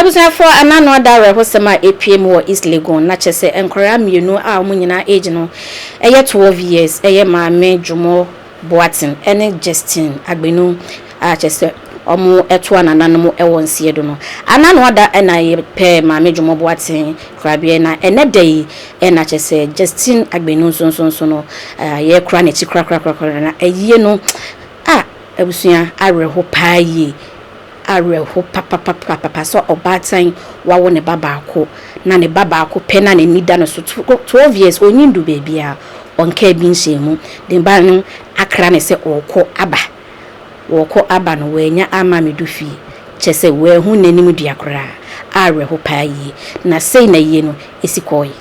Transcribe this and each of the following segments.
abusa for anano adare hosema APM wo East Legon na chese enkora mienu a omunyina age no eye 12 years eye maame Jumo Boatin ene Justine Agbenu a chese omo eto ananano e wonsie do no anano ada na ye pe maame Jumo Boatin krabie na ene dey na chese Justine Agbenu so no ye kra na chi kra na eye no abusuya areho paaye areho papa so obatan wawo ne baba ako na ne baba ako pe na ne nida no so 12 years onyindu baby a onka bi nshemu de ba no akra ne se woko aba no wanya ama medufi chese we hu nanim duakora areho paaye na sei na ye no esikoi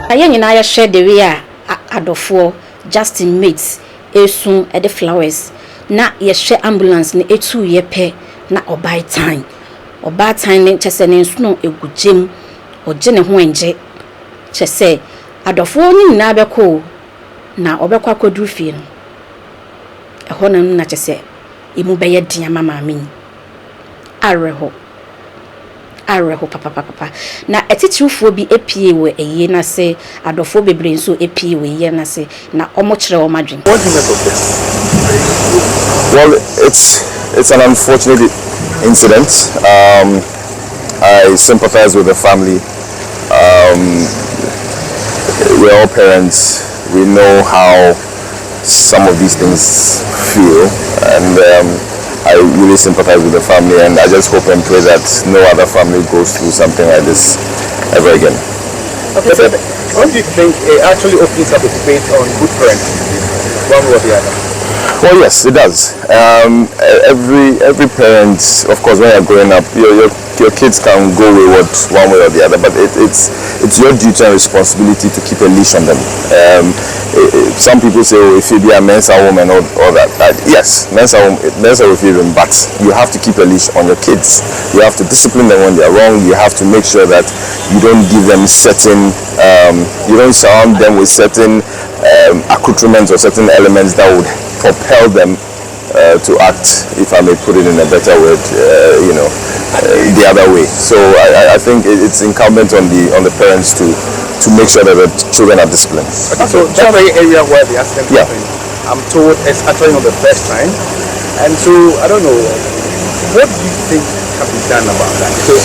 Aye nyina ya share the way adofo Justine mates esun e the flowers na ye share ambulance ni etu ye pe na obai time ne chese ne nsuno egugem oje ne ho enje chese adofo ni nyina beko na obekwa kodru fie no eho na chese imu beye dia mama amin areho papa na etitiufo bi epie we eye na se adofo bebre nso epie we eye na se na omochire o madwen. What do you make of this? Well, it's an unfortunate incident. I sympathize with the family. We're all parents. We know how some of these things feel, and I really sympathize with the family, and I just hope and pray that no other family goes through something like this ever again. Okay, so what do you think it actually opens up a debate on good parenting, one way or the other? Well, yes, it does. Every parent, of course, when you're growing up, your kids can go wayward one way or the other, but it's your duty and responsibility to keep a leash on them. Some people say, oh, if you be a men's woman or that. Yes, men's with even, but you have to keep a leash on your kids. You have to discipline them when they're wrong. You have to make sure that you don't give them certain, you don't surround them with certain accoutrements or certain elements that would propel them to act, if I may put it in a better word, the other way. So I think it's incumbent on the parents to make sure that the children are disciplined. Okay, so that very area where the accident happened, I'm told it's actually not the first time. And so, I don't know, what do you think can be done about that? So,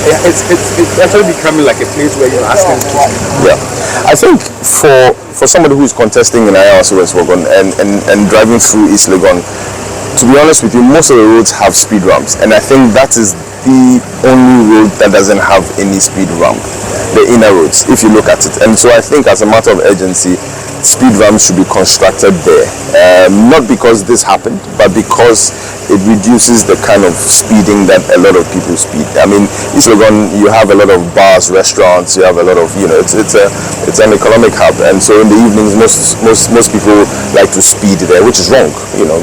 it's actually becoming like a place where you're asking to. Yeah, I think for somebody who's contesting in IRC West Wagon and driving through East Legon, to be honest with you, most of the roads have speed ramps, and I think that is the only road that doesn't have any speed ramp, the inner roads, if you look at it. And so I think as a matter of urgency, speed ramps should be constructed there, not because this happened, but because it reduces the kind of speeding that a lot of people speed. I mean, East Legon, you have a lot of bars, restaurants, you have a lot of, it's an economic hub, and so in the evenings most people like to speed there, which is wrong,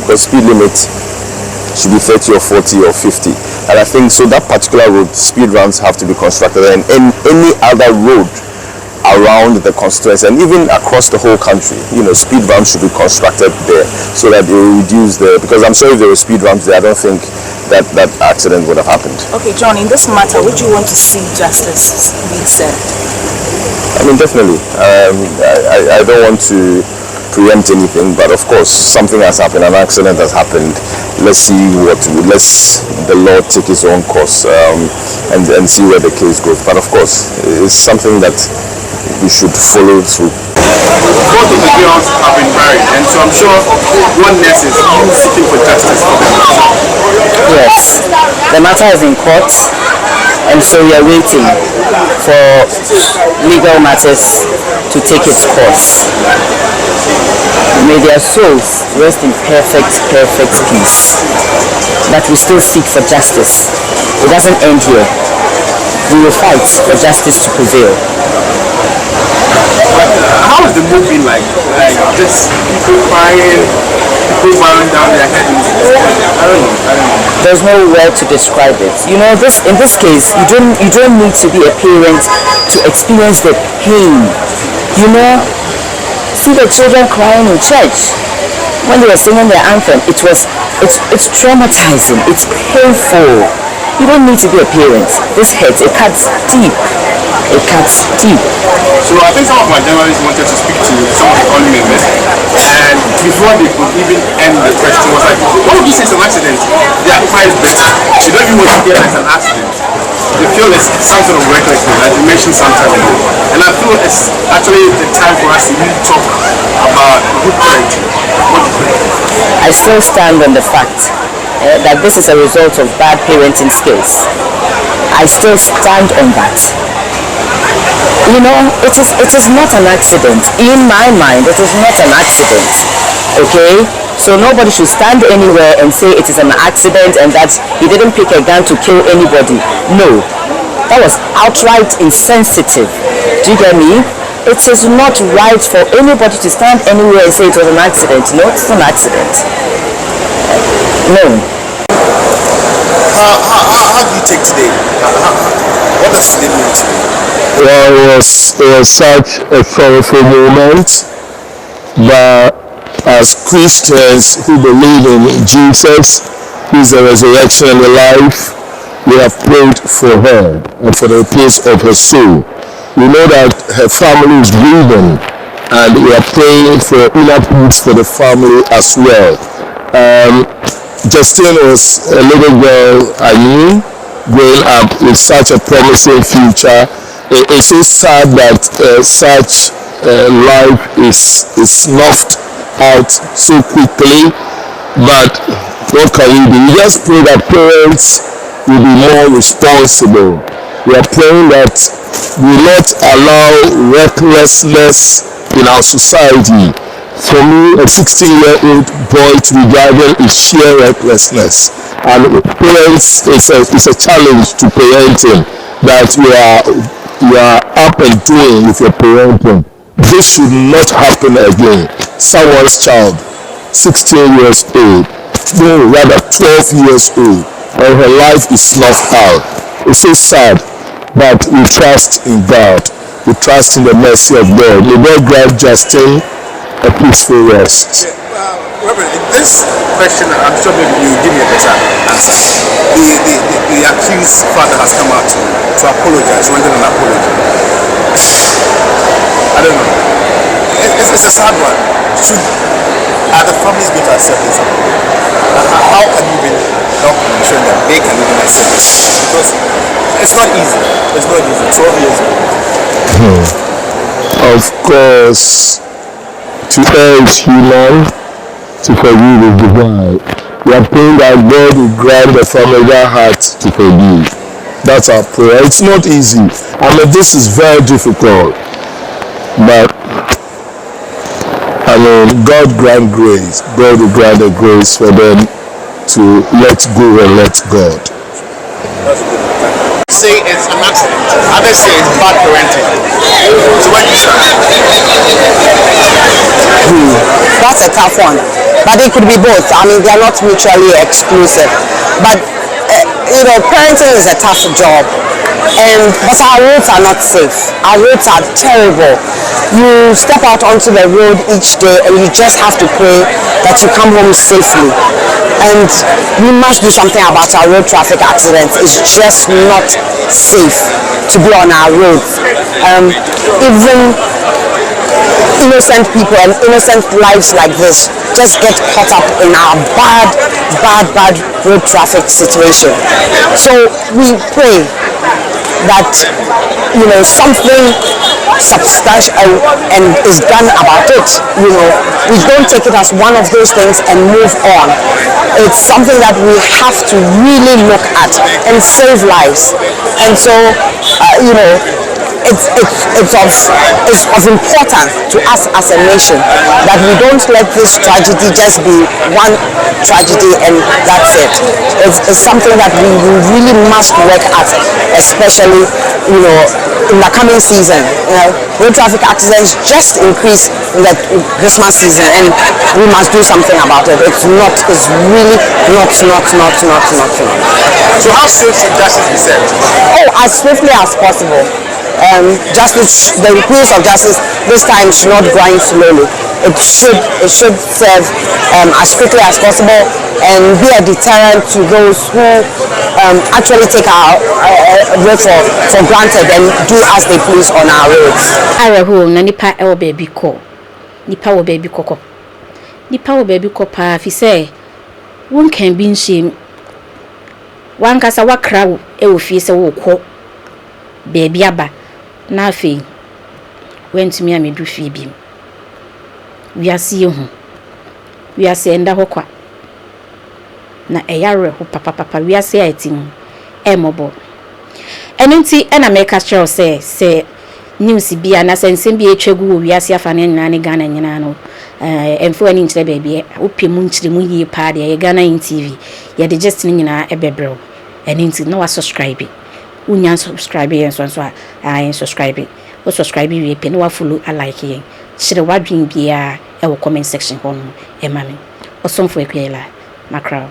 because speed limit should be 30 or 40 or 50, and I think so that particular road, speed ramps have to be constructed, and any other road around the constituency and even across the whole country, speed ramps should be constructed there so that it will reduce because I'm sure if there were speed ramps there, I don't think that accident would have happened. Okay, John, in this matter, would you want to see justice being served? I mean, definitely. I don't want to preempt anything, but of course something has happened, an accident has happened. Let's see let's the law take its own course, and see where the case goes. But of course it's something that we should follow through. Both of the girls have been married, and so I'm sure one nurse is seeking for justice for them. Yes, the matter is in court, and so we are waiting for legal matters to take its course. May their souls rest in perfect peace. But we still seek for justice. It doesn't end here. We will fight for justice to prevail. How has the mood been like? Just people crying, people bowing down their head. I don't know. There's no word to describe it. In this case, you don't need to be a parent to experience the pain. See the children crying in church when they were singing their anthem. It's traumatizing. It's painful. You don't need to be a parent. This hurts. It cuts deep. So I think some of my journalists wanted to speak to some of the family members, and before they could even end the question was like, what if this is an accident? They are quite better. They don't even want to hear that it's an accident. They feel it's some sort of recklessness, like you mentioned some time ago. And I feel it's actually the time for us to really talk about good parenting. What do you think? I still stand on the fact that this is a result of bad parenting skills. I still stand on that. It is not an accident. In my mind, it is not an accident. Okay? So nobody should stand anywhere and say it is an accident and that he didn't pick a gun to kill anybody. No. That was outright insensitive. Do you get me? It is not right for anybody to stand anywhere and say it was an accident. No, it's an accident. No. How do you take today? What does today mean to you? Well, it was such a powerful moment, but as Christians who believe in Jesus, who is the resurrection and the life, we have prayed for her and for the peace of her soul. We know that her family is grieving, and we are praying for inner peace for the family as well. Justine was a little girl I knew growing up with such a promising future. It's so sad that such life is snuffed out so quickly, but what can we do? We just pray that parents will be more responsible. We are praying that we will not allow recklessness in our society. For me, a 16-year-old boy to be driving is sheer recklessness, and parents, it's a challenge to parenting that you are up and doing with your parenting. This should not happen again. Someone's child, 16 years old, no, rather 12 years old, and her life is snuffed out. It's so sad, but we trust in God. We trust in the mercy of God. May God grant Justine a peaceful rest. Reverend, this question, I'm sure maybe you give me a better answer. The accused father has come out to apologize, rendered an apology. I don't know. It's a sad one. Are the families going to accept this? How can you even help in ensuring that they can even accept this? Because it's not easy. It's not easy. 12 years old. Of course, to err is human, to forgive is divine. We are praying that God will grant the family their heart to forgive. That's our prayer. It's not easy. I mean, this is very difficult. But, I mean, God grant grace. God will grant the grace for them to let go and let God. Say it's an accident. Others say it's bad parenting. So what do you say? That's a tough one. But it could be both. I mean, they are not mutually exclusive. But, parenting is a tough job. But our roads are not safe. Our roads are terrible. You step out onto the road each day and you just have to pray that you come home safely. And we must do something about our road traffic accidents. It's just not safe to be on our roads. Even innocent people and innocent lives like this just get caught up in our bad road traffic situation. So we pray that something substantial and is done about it. We don't take it as one of those things and move on. It's something that we have to really look at and save lives. And so it's of importance to us as a nation that we don't let this tragedy just be one tragedy and that's it. It's something that we really must work at, especially in the coming season. Road traffic accidents just increase in the Christmas season, and we must do something about it. It's really not. So how soon should justice be served? Oh, as swiftly as possible. The increase of justice this time should not grind slowly. It should serve as quickly as possible and be a deterrent to those who actually take our road for granted and do as they please on our roads. Areho na nipa e wo baby ko. Nipa wo baby koko. Nipa wo baby ko pa fi say won kan bi nhiem. Wan kasa wakra wo e wo fi se wo ko baby aba na afi went me amedu fi bi. Wiase hu. Wiase enda hokwa. Na eyare ho papa wiase atim emobo. Enenti ena make sure say news bia na sensem bia etwegu wiase afane nyina ne Ghana nyina no emfo ani nkyere baby opemu nkyere mu yie pa de Ghana in TV ye de Justine nyina ebebrew enenti na wa subscribe unya subscribe yen so a subscribe o subscribe wie pe na wa follow a like yen kyere wadwen bia e wo comment section ho no e mame osomfo ekwela makra